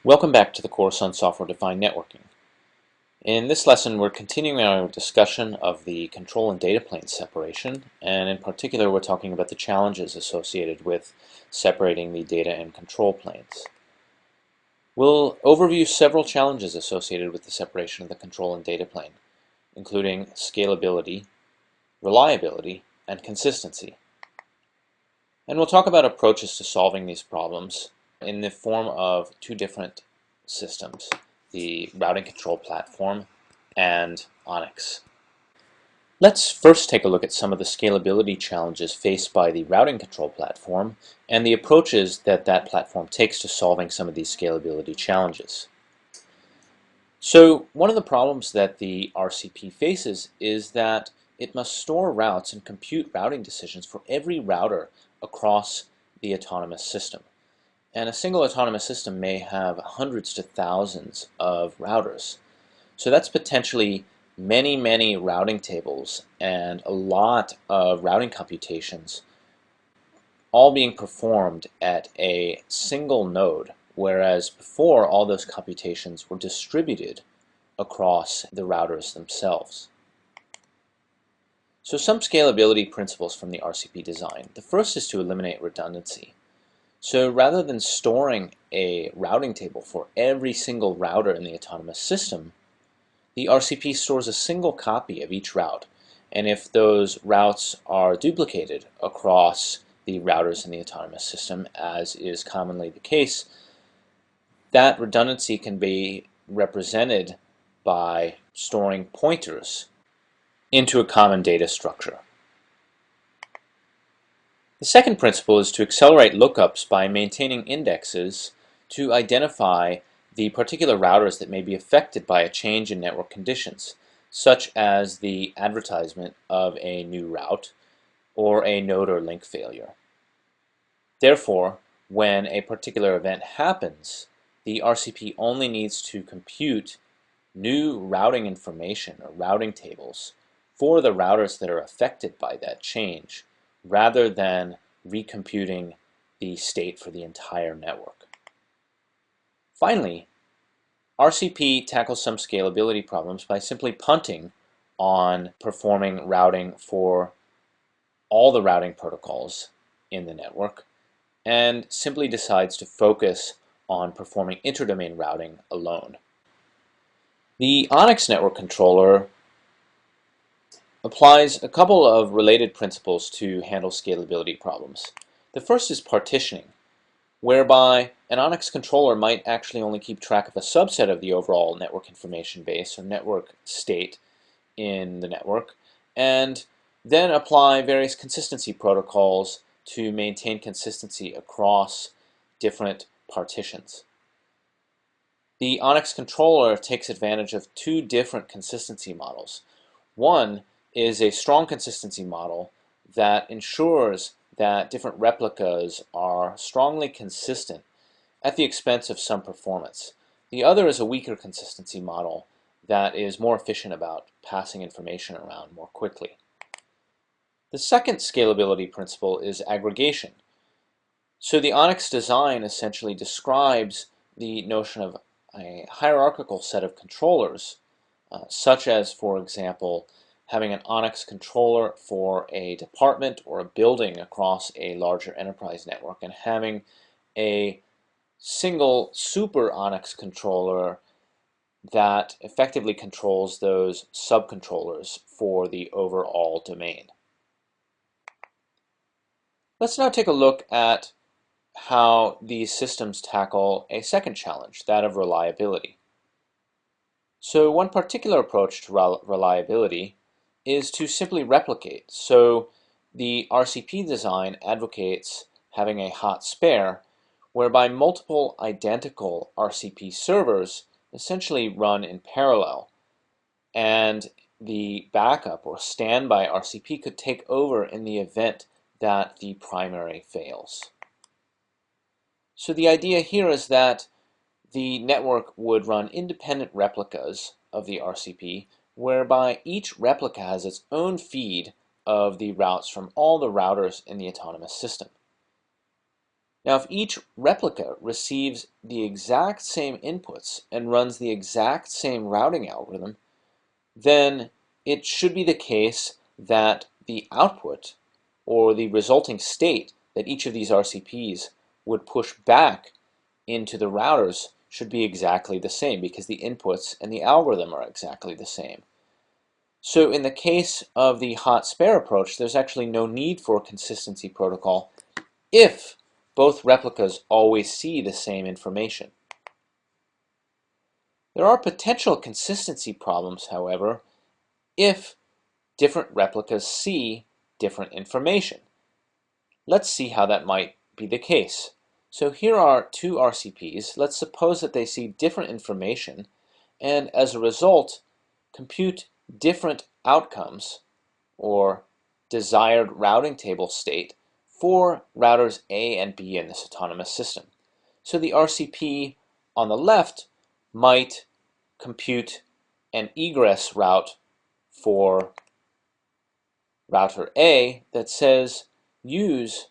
Welcome back to the course on software-defined networking. In this lesson, we're continuing our discussion of the control and data plane separation, and in particular, we're talking about the challenges associated with separating the data and control planes. We'll overview several challenges associated with the separation of the control and data plane, including scalability, reliability, and consistency. And we'll talk about approaches to solving these problems in the form of two different systems, the routing control platform and ONNX. Let's first take a look at some of the scalability challenges faced by the routing control platform and the approaches that that platform takes to solving some of these scalability challenges. So one of the problems that the RCP faces is that it must store routes and compute routing decisions for every router across the autonomous system. And a single autonomous system may have hundreds to thousands of routers. So that's potentially many routing tables and a lot of routing computations all being performed at a single node, whereas before all those computations were distributed across the routers themselves. So some scalability principles from the RCP design. The first is to eliminate redundancy. So rather than storing a routing table for every single router in the autonomous system, the RCP stores a single copy of each route. And if those routes are duplicated across the routers in the autonomous system, as is commonly the case, that redundancy can be represented by storing pointers into a common data structure. The second principle is to accelerate lookups by maintaining indexes to identify the particular routers that may be affected by a change in network conditions, such as the advertisement of a new route or a node or link failure. Therefore, when a particular event happens, the RCP only needs to compute new routing information or routing tables for the routers that are affected by that change, rather than recomputing the state for the entire network. Finally, RCP tackles some scalability problems by simply punting on performing routing for all the routing protocols in the network and simply decides to focus on performing interdomain routing alone. The ONNX network controller applies a couple of related principles to handle scalability problems. The first is partitioning, whereby an ONNX controller might actually only keep track of a subset of the overall network information base or network state in the network, and then apply various consistency protocols to maintain consistency across different partitions. The ONNX controller takes advantage of two different consistency models. One is a strong consistency model that ensures that different replicas are strongly consistent at the expense of some performance. The other is a weaker consistency model that is more efficient about passing information around more quickly. The second scalability principle is aggregation. So the ONNX design essentially describes the notion of a hierarchical set of controllers, such as, for example, having an ONNX controller for a department or a building across a larger enterprise network, and having a single super ONNX controller that effectively controls those subcontrollers for the overall domain. Let's now take a look at how these systems tackle a second challenge, that of reliability. So one particular approach to reliability is to simply replicate. So the RCP design advocates having a hot spare, whereby multiple identical RCP servers essentially run in parallel, and the backup or standby RCP could take over in the event that the primary fails. So the idea here is that the network would run independent replicas of the RCP, whereby each replica has its own feed of the routes from all the routers in the autonomous system. Now, if each replica receives the exact same inputs and runs the exact same routing algorithm, then it should be the case that the output or the resulting state that each of these RCPs would push back into the routers should be exactly the same because the inputs and the algorithm are exactly the same. So in the case of the hot spare approach, there's actually no need for a consistency protocol if both replicas always see the same information. There are potential consistency problems, however, if different replicas see different information. Let's see how that might be the case. So here are two RCPs. Let's suppose that they see different information and as a result compute different outcomes or desired routing table state for routers A and B in this autonomous system. So the RCP on the left might compute an egress route for router A that says use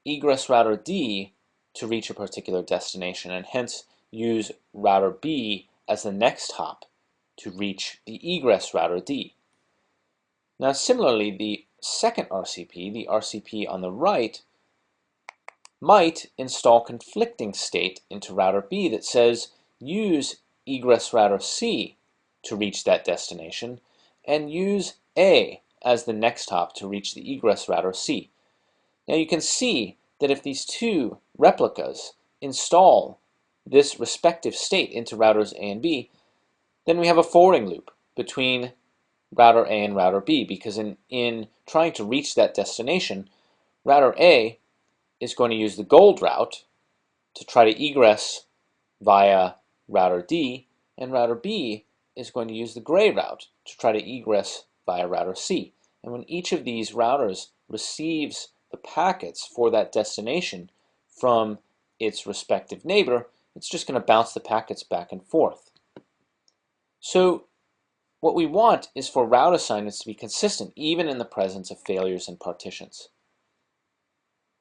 egress router D to reach a particular destination, and hence use router B as the next hop to reach the egress router D. Now similarly, the second RCP, the RCP on the right, might install conflicting state into router B that says use egress router C to reach that destination and use A as the next hop to reach the egress router C. Now you can see that if these two replicas install this respective state into routers A and B, then we have a forwarding loop between router A and router B, because in trying to reach that destination, router A is going to use the gold route to try to egress via router D, and router B is going to use the gray route to try to egress via router C. And when each of these routers receives the packets for that destination from its respective neighbor, it's just going to bounce the packets back and forth. So what we want is for route assignments to be consistent even in the presence of failures and partitions.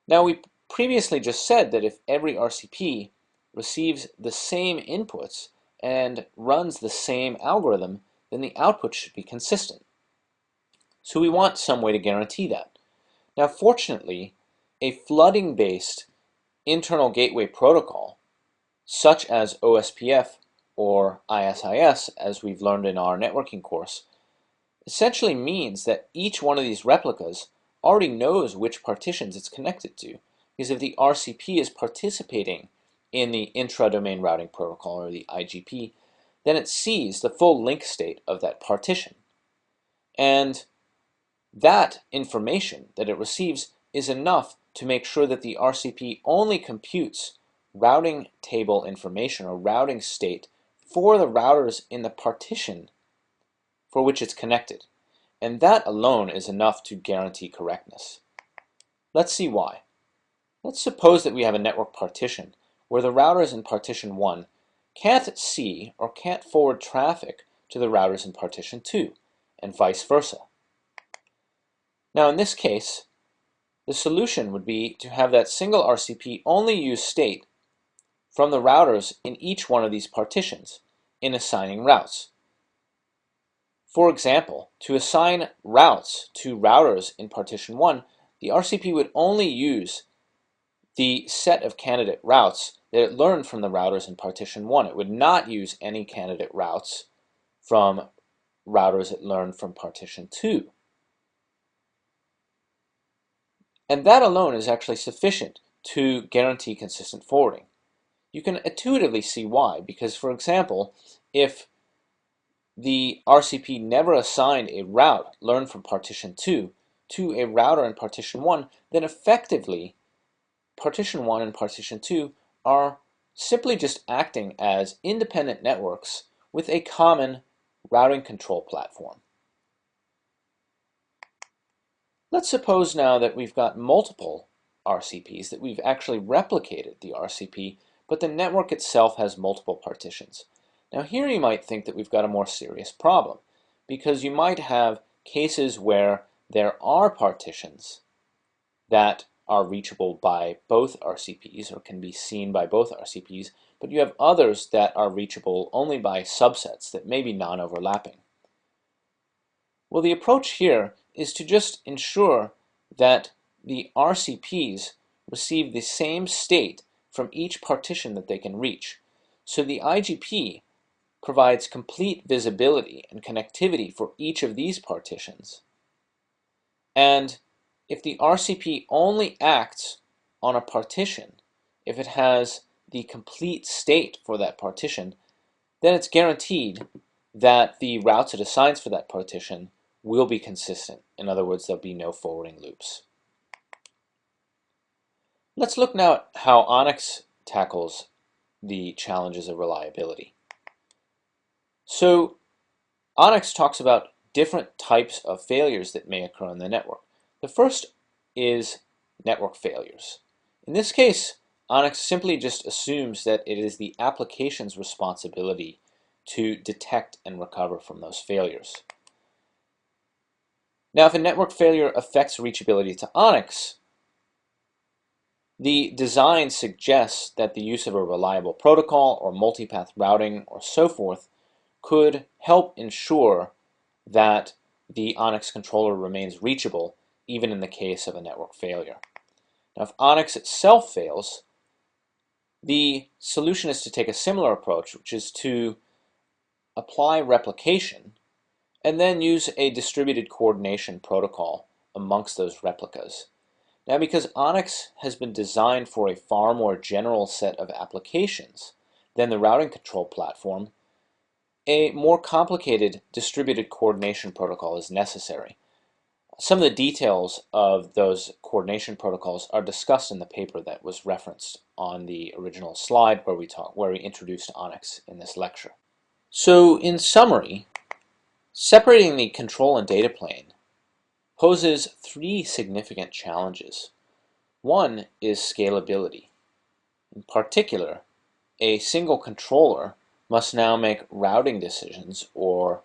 Now we previously just said that if every RCP receives the same inputs and runs the same algorithm, then the output should be consistent. So we want some way to guarantee that. Now fortunately, a flooding-based internal gateway protocol, such as OSPF or ISIS, as we've learned in our networking course, essentially means that each one of these replicas already knows which partitions it's connected to. Because if the RCP is participating in the intra-domain routing protocol, or the IGP, then it sees the full link state of that partition. And that information that it receives is enough to make sure that the RCP only computes routing table information or routing state for the routers in the partition for which it's connected. And that alone is enough to guarantee correctness. Let's see why. Let's suppose that we have a network partition where the routers in partition 1 can't see or can't forward traffic to the routers in partition 2, and vice versa. Now in this case, the solution would be to have that single RCP only use state from the routers in each one of these partitions in assigning routes. For example, to assign routes to routers in partition 1, the RCP would only use the set of candidate routes that it learned from the routers in partition 1. It would not use any candidate routes from routers it learned from partition 2. And that alone is actually sufficient to guarantee consistent forwarding. You can intuitively see why, because for example, if the RCP never assigned a route learned from partition 2 to a router in partition 1, then effectively partition 1 and partition 2 are simply just acting as independent networks with a common routing control platform. Let's suppose now that we've got multiple RCPs, that we've actually replicated the RCP, but the network itself has multiple partitions. Now here you might think that we've got a more serious problem, because you might have cases where there are partitions that are reachable by both RCPs or can be seen by both RCPs, but you have others that are reachable only by subsets that may be non-overlapping. Well, the approach here is to just ensure that the RCPs receive the same state from each partition that they can reach. So the IGP provides complete visibility and connectivity for each of these partitions. And if the RCP only acts on a partition, if it has the complete state for that partition, then it's guaranteed that the routes it assigns for that partition will be consistent. In other words, there'll be no forwarding loops. Let's look now at how ONNX tackles the challenges of reliability. So ONNX talks about different types of failures that may occur in the network. The first is network failures. In this case, ONNX simply just assumes that it is the application's responsibility to detect and recover from those failures. Now, if a network failure affects reachability to ONNX, the design suggests that the use of a reliable protocol or multipath routing or so forth could help ensure that the ONNX controller remains reachable even in the case of a network failure. Now, if ONNX itself fails, the solution is to take a similar approach, which is to apply replication and then use a distributed coordination protocol amongst those replicas. Now, because ONNX has been designed for a far more general set of applications than the routing control platform, a more complicated distributed coordination protocol is necessary. Some of the details of those coordination protocols are discussed in the paper that was referenced on the original slide where we introduced ONNX in this lecture. So, in summary, separating the control and data plane poses three significant challenges. One is scalability. In particular, a single controller must now make routing decisions or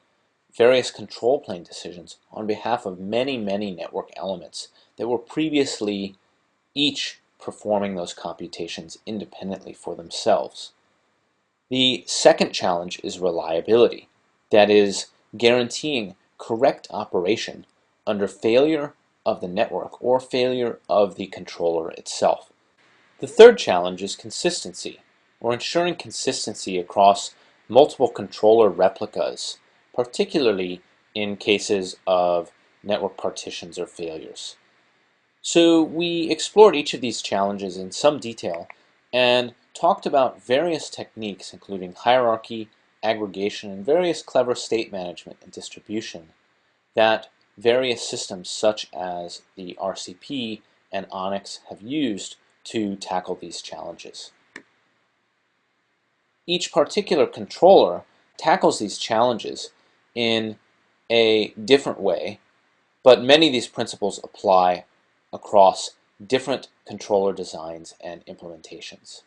various control plane decisions on behalf of many, many network elements that were previously each performing those computations independently for themselves. The second challenge is reliability, that is, guaranteeing correct operation under failure of the network or failure of the controller itself. The third challenge is consistency, or ensuring consistency across multiple controller replicas, particularly in cases of network partitions or failures. So we explored each of these challenges in some detail and talked about various techniques including hierarchy, aggregation, and various clever state management and distribution that various systems such as the RCP and ONNX have used to tackle these challenges. Each particular controller tackles these challenges in a different way, but many of these principles apply across different controller designs and implementations.